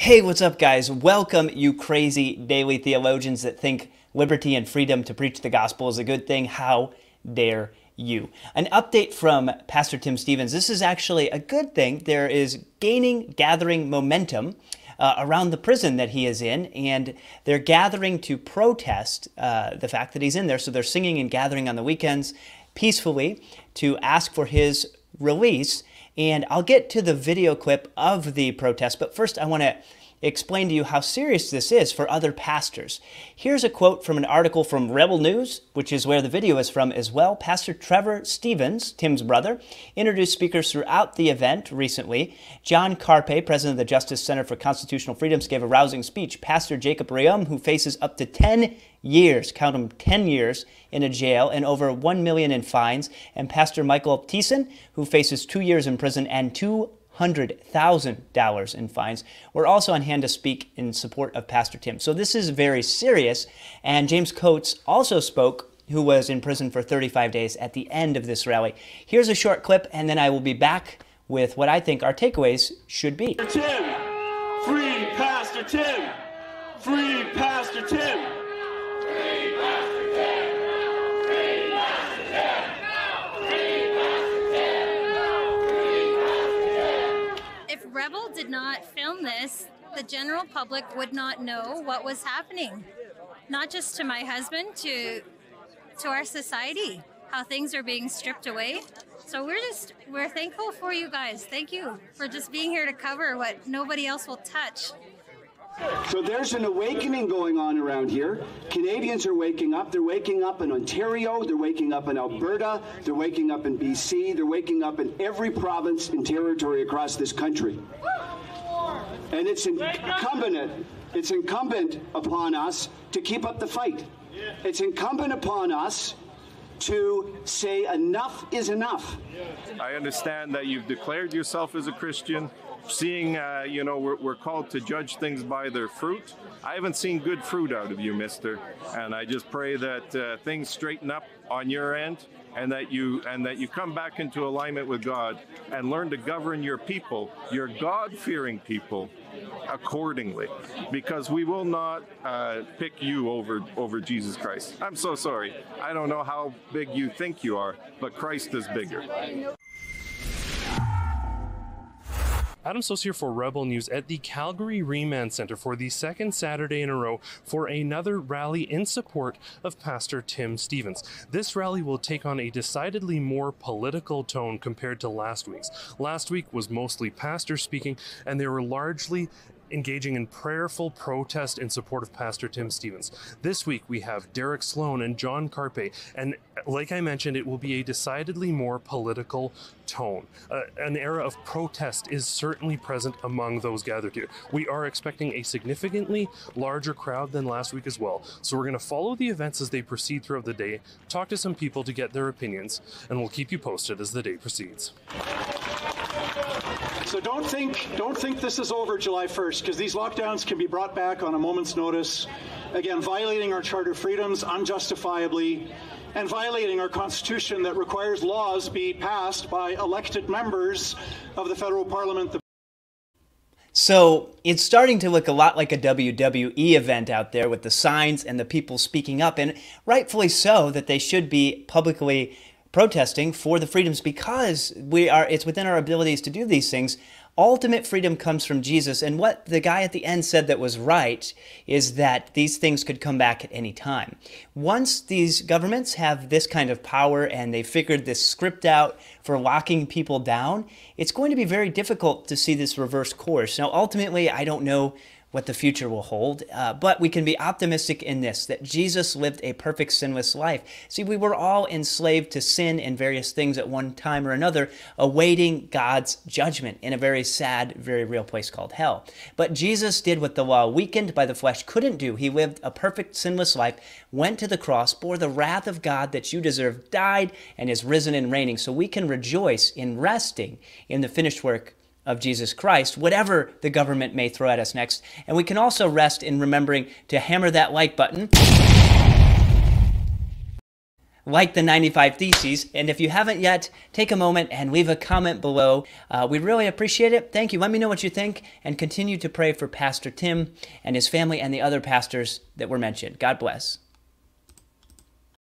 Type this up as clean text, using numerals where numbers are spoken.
Hey, what's up, guys? Welcome, you crazy daily theologians that think liberty and freedom to preach the gospel is a good thing. How dare you? An update from Pastor Tim Stevens. This is actually a good thing. There is gathering momentum around the prison that he is in, and they're gathering to protest the fact that he's in there. So they're singing and gathering on the weekends peacefully to ask for his release. And I'll get to the video clip of the protest, but first I want to explain to you how serious this is for other pastors. Here's a quote from an article from Rebel News, which is where the video is from as well. Pastor Trevor Stevens, Tim's brother, introduced speakers throughout the event recently. John Carpe, president of the Justice Center for Constitutional Freedoms, gave a rousing speech. Pastor Jacob Reum, who faces up to 10 years, count them, 10 years in a jail and over $1 million in fines, and Pastor Michael Thiessen, who faces 2 years in prison and $200,000 in fines, were also on hand to speak in support of Pastor Tim. So this is very serious, and James Coates also spoke, who was in prison for 35 days at the end of this rally. Here's a short clip, and then I will be back with what I think our takeaways should be. Tim, free Pastor Tim, free Pastor Tim. If Rebel did not film this, the general public would not know what was happening. Not just to my husband, to our society, how things are being stripped away. So we're thankful for you guys. Thank you for just being here to cover what nobody else will touch. So there's an awakening going on around here. Canadians are waking up. They're waking up in Ontario. They're waking up in Alberta. They're waking up in BC. They're waking up in every province and territory across this country. And it's incumbent upon us to keep up the fight. It's incumbent upon us to say enough is enough. I understand that you've declared yourself as a Christian. Seeing, we're called to judge things by their fruit. I haven't seen good fruit out of you, mister. And I just pray that things straighten up on your end, and that you come back into alignment with God and learn to govern your people, your God-fearing people, accordingly. Because we will not pick you over Jesus Christ. I'm so sorry. I don't know how big you think you are, but Christ is bigger. Adam Sos here for Rebel News at the Calgary Remand Center for the second Saturday in a row for another rally in support of Pastor Tim Stevens. This rally will take on a decidedly more political tone compared to last week's. Last week was mostly pastors speaking, and they were largely engaging in prayerful protest in support of Pastor Tim Stevens. This week we have Derek Sloan and John Carpe, and like I mentioned, it will be a decidedly more political tone. An era of protest is certainly present among those gathered here. We are expecting a significantly larger crowd than last week as well, so we're going to follow the events as they proceed throughout the day, talk to some people to get their opinions, and we'll keep you posted as the day proceeds. So don't think this is over July 1st, because these lockdowns can be brought back on a moment's notice. Again, violating our charter freedoms unjustifiably, and violating our Constitution that requires laws be passed by elected members of the federal parliament. So it's starting to look a lot like a WWE event out there with the signs and the people speaking up, and rightfully so, that they should be publicly protesting for the freedoms, because it's within our abilities to do these things. Ultimate freedom comes from Jesus, and what the guy at the end said that was right is that these things could come back at any time. Once these governments have this kind of power and they figured this script out for locking people down, it's going to be very difficult to see this reverse course. Now, ultimately, I don't know what the future will hold, but we can be optimistic in this, that Jesus lived a perfect sinless life. See, we were all enslaved to sin and various things at one time or another, awaiting God's judgment in a very sad, very real place called hell. But Jesus did what the law, weakened by the flesh, couldn't do. He lived a perfect sinless life, went to the cross, bore the wrath of God that you deserve, died, and is risen and reigning. So we can rejoice in resting in the finished work of Jesus Christ, whatever the government may throw at us next. And we can also rest in remembering to hammer that like button like the 95 Theses. And if you haven't yet, take a moment and leave a comment below. We'd really appreciate it. Thank you. Let me know what you think, and continue to pray for Pastor Tim and his family and the other pastors that were mentioned. God bless.